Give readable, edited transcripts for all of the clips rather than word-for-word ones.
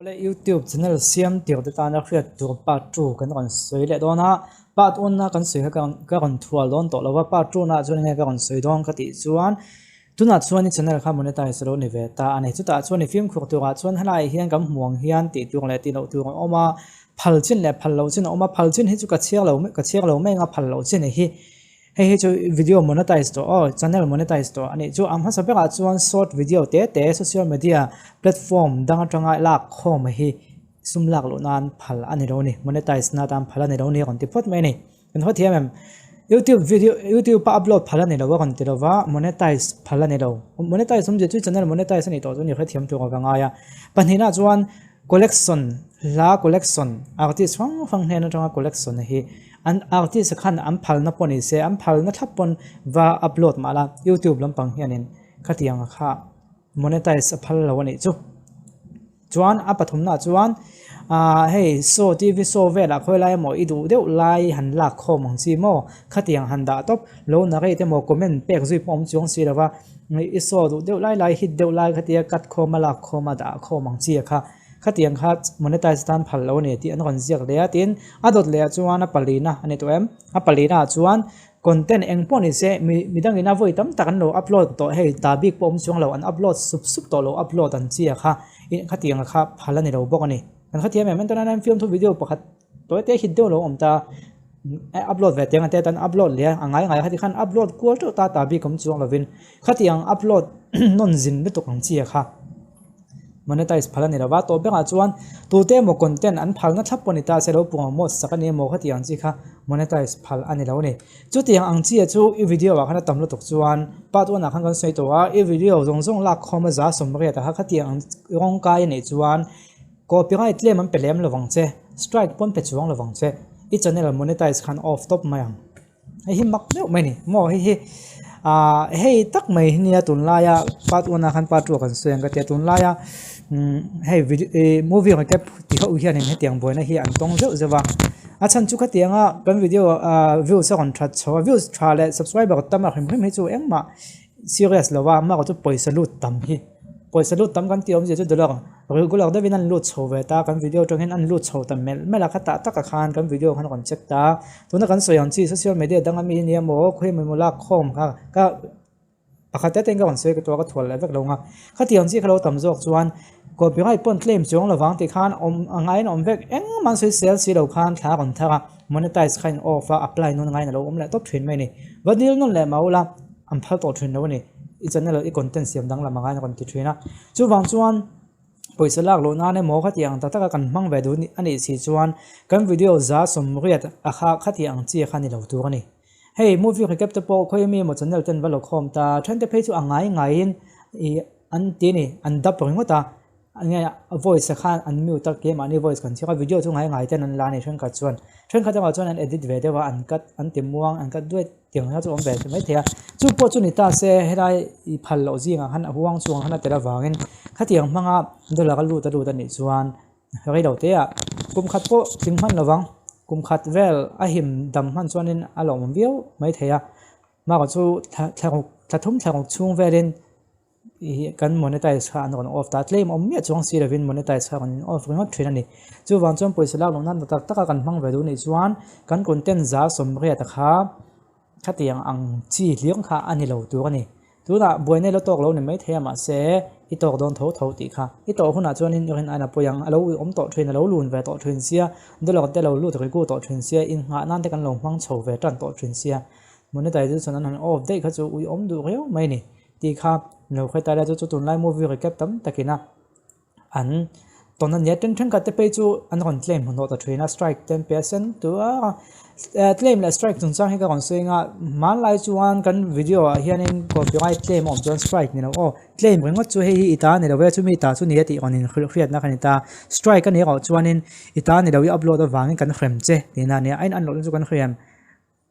YouTube channel siam tiok de ta na khriat tu pa tu kan kon soi le dona pa tu na kan soi ka kon thual don to lawa pa tu na chuan nge ka kon soi don ka ti chuan tuna chuan ni channel kha monetize ro ni ve ta ani chu ta chuan ni film khuk tu ga chuan halai hian kam muang hian ti tu le ti lo tu oma phal chin le phal lo chin oma phal chin hi chu ka chiak lo me nga phal lo chin hi hei chu video monetize to channel monetize to ani chu am ha sa beka chuan short video te social media platform dang atanga lak khom hi sum lak lo nan phal ani ro ni monetize na tam phal ani ro ni kon ti phot mai ni kan ho thiam em YouTube pa upload phal ani ro kon ti ro wa monetize phal ani ro monetize sum je chu channel monetize ani to chu ni kha thiam tu ka nga ya panhina chuan collection artist fang hne na tanga collection hi an artist khan am phal na poni se am phal na thapon wa upload mala YouTube lampang hianin khatiang kha monetize phal lo ni chu chuan a pathum na chuan hey so tv so vela khoilai mo idu deu lai han la khom ang chi mo khatiang han da top lo na re te mo comment pek zui pom chung si rawa i so du deu lai hit deu lai khatia kat khoma la khoma da khom ang chi kha khatiang kha monetize tan phal lo ne ti an ron ziak le atin adot le chuan a palina ani to em a palina chuan content engpon ni se midang ina voi tam takan lo upload to hei ta big pom chung lo an upload sup to lo upload an chi kha in khatiang kha phala ni ro bok ani kan khatia me man tan film thu video pakhat to te hit deu lo om ta upload ve tiang te tan upload le angai khati khan upload ko to ta big kom chung lovin khatiang upload non zin be to kang chi kha monetize phala ni rawa to beka chuan tu te mo content an phalna thaponi ta se lo punga mo sakani mo khati ang chi kha monetize phal ani lo ni chu tiang ang chi chu i video wa khana tamlo tok chuan part 1 khan kan sei to wa i video zong la khoma za somre ta khati ang rong kai nei chuan copyright claim an pelem lawang che strike pon pe chuang lawang che i channel monetize khan off top mayang hi mak deu mai ni mo hi hey tak mai ni tun la ya part 1 khan part 2 kan seng ka te tun la ya hey movie ka kep ti ho hian in hetiang boina hi an tong zeu zewa achan chu ka tianga kan video views on that so views tra le subscriber tam hrim hi chu engma serious lawa ma ko chu poisa lut tam hi poisa lut tam kan ti om je chu dollar regular da vinan lut chowe ta kan video tong hin an lut chow tam mela khata ta ka khan kan video khan kon check ta tuna kan soyang chi social media dang ami ni mo khoi me mola khom ka pakhat te ka on se ka to ka thol le vek longa khatiang chi khalo tam jok chuan copyright pon claim chong lawang ti khan om angai nom vek eng man se sell si lo khan thla kon thara monetize khain offer apply non ngai na lo om le top thin mai ni vadil non le maula am phal to thin lo ni i channel i content siam dang la mangai na kon ti thina chu wang chuan poisa lak lo na ne mo khatiang ta ka kan mang ve du ni ani si chuan kan video za som riat a kha khatiang chi khani lo tu ani hey movie recap te po khoi mi mo channel ten valo khom ta than te phe chu angai in an ti ni an dap ring ta anga voice khan an mute ta ke mani voice kan chika video chu ngai ten an la ni thon ka chuan chuan an edit ve dewa an kat an timuang an kat duai tiang ha chu om ve mai thea chu po chu ni ta se herai i phal lo ji nga han huang chuang hana tera wangin khatiang manga dola ka lu ta ni chuan rei lo te a kum khat po ting man lawang kum khat vel a him dam han chuanin alom viau mai thea ma ko chu thum chung velin kan monetize kha an kon off ta claim om me chuang si ravin monetize kha kon off ringot thina ni chu wang chom poisa lak long nan ta ka kan mang ve du ni chuan kan content za som ria ta kha khatiang ang chi hliang kha ani lo tu ani tuna boine lo tok lo ni mai thema se i tok don tho ti kha i to huna chuanin rin ana poyang alo om to thina lo lun ve to thin sia dolok te lo lu thri ku to thin sia in nga nan te kan lo mang chho ve tan to thin sia monetization an off dei kha chu ui om du reu mai ni ti kha no khoi ta la chu tun lai movie recap tam takina an tonan ya ten ka te pe chu an kon claim no ta trainer strike 10% to claim la strike tun chang he ka kon senga man lai chuan kan video hianin copyright claim om chuan strike ni no claim ringot chu hei ita ni lo we chu mi ta chu ni ti onin khriat na kanita strike kan he ro chuanin ita ni lo wi upload awang kan khrem che ti na ne ain an lo chu kan khrem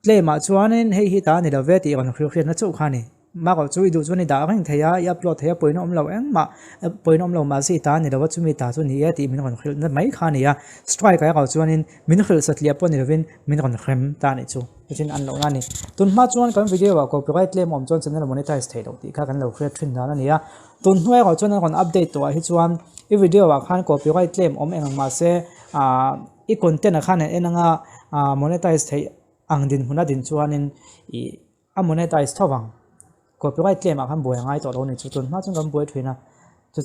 claim a chuanin hei hi ta ni lo we ti on khriat na chu khani mà có chú ý đủ chú này đã anh thấy upload thấy point ông lâu em mà point ông lâu mà gì ta này đâu chú mi ta chú này thì mình còn khel mấy khá này strike cái có chú nên mình khel sát liệp point này mình còn khem ta này chú trên ăn lâu này tuần mà chú anh cái video vào copyright claim ông chú channel monetize thấy đâu thì các cái lâu khel trend đó này tuần hôm có chú nên còn updateตัวให้chú anh cái video vào khán copyright claim ông anh mà sẽ cái content khán này anh monetize thấy ang din huna din chú anh monetize thâu vàng copyright claim akan buai ngai to lo ni chu tun ma chung kan buai thina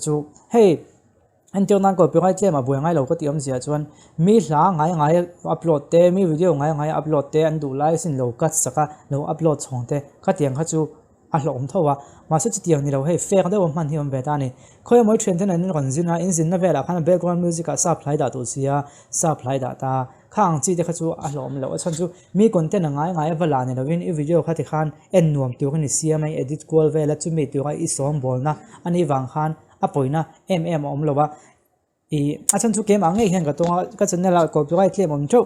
chu hey until nan copyright claim a buai ngai lo ko ti om zia chuan mi hla ngai upload te mi video ngai upload te an du lai sin lo cut saka lo upload chong te kha tiang kha chu a hlom thowa ma se chi tiang ni lo hey fair de om man hi om beta ni khoi moi trend ten an ron zina in zin na vela khan background music a supply da to sia supply da ta khang chi te kha chu a hlom lo chan chu mi content ngai vala ni lovin I video kha ti khan en nuam tu kan CMI edit call vela chu mi tu ga I som bol na ani wang khan a poina om lo ba a chan chu kem angai hen ka tonga ka channel a copyright claim om chu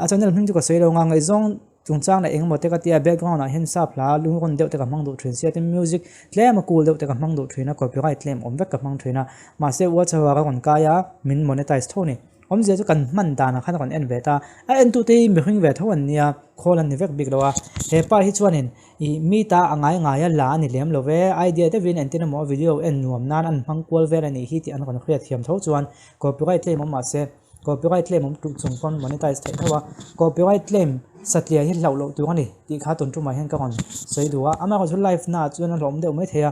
a channel hing chu ka sei lo nga ngai zong chung chang na eng mo te ka tia background na hen sap la lu kon deu te ka mang do thin sia te music claim a cool deu te ka mang do thina copyright claim om vek ka mang thina ma se wa chawa ka kon ka ya min monetize thoni om je chu kan man da na khan kon en beta a en tu te mi hing ve thon nia kholan ni vek big lawa he par hi chuanin I mi ta angai la ni lem lo ve idea te vin entina mo video en nuam nan an mang kwal ve ani hi ti an kon khriat thiam tho chuan copyright claim ma se copyright claim tu chung kon monetize thai thawa copyright claim satlia hi lo tu ani ti kha ton tu ma hen ka kon sei duwa ama ko live na chuan lom deu mai thea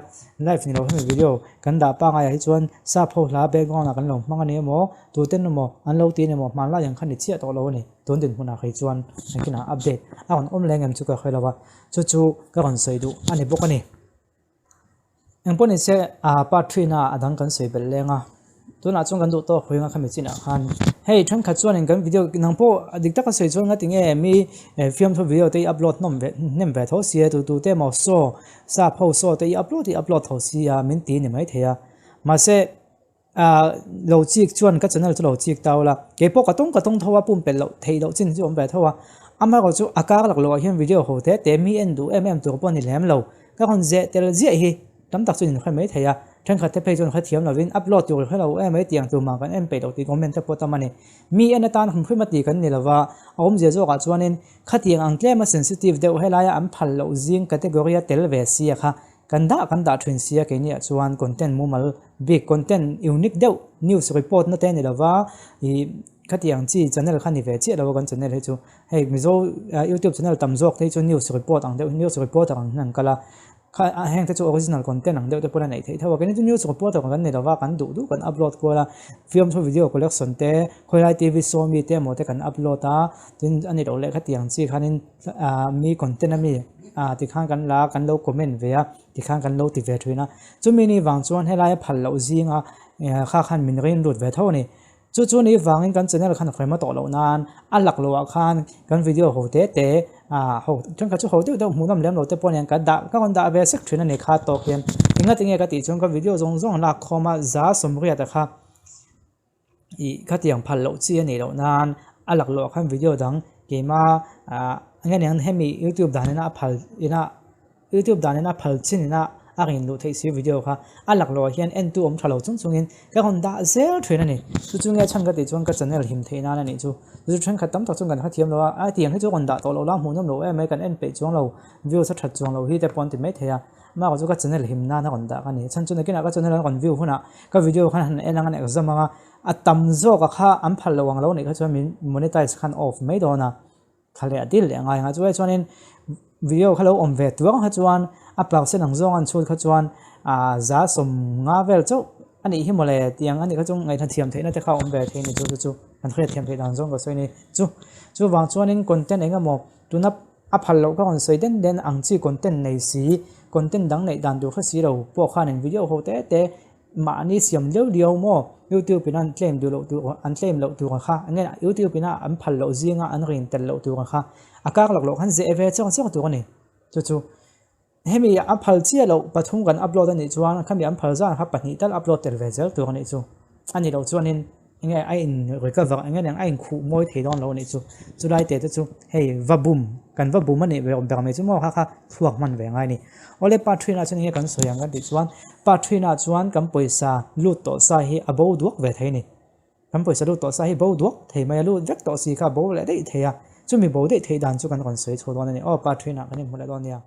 live ni lo he video kan da pa nga hi chuan sa pho la background na kan lo mang ani mo tu ten mo an lo ti ne mo man la yang khan ni chia to lo ni ton din huna khai chuan kina update a on om lengam chu ka khailawa chu ka kon sei du ani bokani engponi se part 3 na adang kan sei bel lenga tuna chung kan du to khoinga khami china khan hey than kha chuan kan video nang po adikta ka sei chuan nga tinge mi film tho video te upload nom ve nem ve tho sia tu te mo so sa pho so te upload tho sia min ti ni mai theya ma se lo chik chuan ka channel chu lo chik tawla ke po ka tong thowa pum pel lo thei lo chin chu om ve thowa ama ko chu akar lak lo hian video ho te mi en du tu pon ni lem lo ka kon je tel je hi tam tak chuin khai mai theya than kha te page on kha thiam lovin upload tu khela em ai tiang tu ma kan em pe lo ti comment te potamani mi en tan khum khima ti kan ni lawa om je zo ka chuanin kha tiang ang claim sensitive de helaya am phal lo jing category tel ve sia kha kan da thrin sia ke ni chuan content mumal big content unique deu news report na te ni lawa I khatiang chi channel khani ve chi lawa kan channel he chu hey mizo YouTube channel tamjok te chu news report ang deu news report ang nang kala hang te chu original content ang deu te pura nei thei thawa ke ni news report kan nei lawa kan du kan upload ko la film so video collection te khoilai TV show mi te mo te kan upload a tin ani ro le khatiang chi khanin mi content ami ti khang kan la kan lo comment ve a ti khang kan lo ti ve thina chu mi ni wang chuan helai phal lo jinga kha khan min rin rut ve thoni chu ni wangin kan channel khan khema to lo nan alak lo khan kan video ho te ho chang ka chu ho te mu nam lem lo te pon yang ka da ka kon da ve sek thina ne kha to ken inga tinge ka ti chung ka video zong la khoma za somria ta kha I khatiang phal lo chi ani lo nan alak lo khan video dang ke ma angen yang hemi YouTube danena phal ina YouTube danena phal chinina akin lo thei si video kha alak lo hian n2 om thalo chungin ka kon da zel thina ni chu chunga chang ka ti chung ka channel him theina na ni chu than khatam tak chung kan kha thiam lo a tiang he chu kon da to lo la mu nom lo em kan en pe chung lo view sa that chung lo hi te pon ti me theya ma ko chu ka channel him na kon da ka ni chan chu na kina ka channel kon view huna ka video khan en ang an exam nga atam zo ka kha am phal lo wang lo ni kha chu min monetize khan off me do na khale adil ngai nga chuanin video khalo om ve tuang ha chuan a plak se nang zong an chul kha chuan za som nga vel chu ani hi mole tiang ani kha chung ngai tha thiam theina te kha om ve thein chu an khre thiam thei dan zong ko soini chu wang chuanin content enga mo tuna a phal lo ka kon soi den ang chi content nei si content dang nei dan du kha si ro po khan en video ho te ma ni siam leo mo YouTube pinan claim du lo tu an claim lo tu kha angen YouTube pina an phal lo zinga an rin tel lo tu kha akak lok han ze eve chang tu ni chu hemi a phal chi lo pathum kan upload ani chuan khami an phal za ha pani tal upload tel ve zel tu ni chu ani lo chuanin nge ai in recover nge nang ai khu moi thei don lo ni chu lai te chu hey vabum kan va buma ni ve om bang me chu mo kha thuak man ve ngai ni ole part 3 na chen hi kan soyang kan ti chuan part 3 na chuan kan poisa lut to sa hi abo duak ve thei ni kan poisa lut to sa hi bo duak thei mai lut vek to si kha bo le dei theya chumi bo dei thei dan chu kan kon soi chho don ni part 3 na kan mu le don ya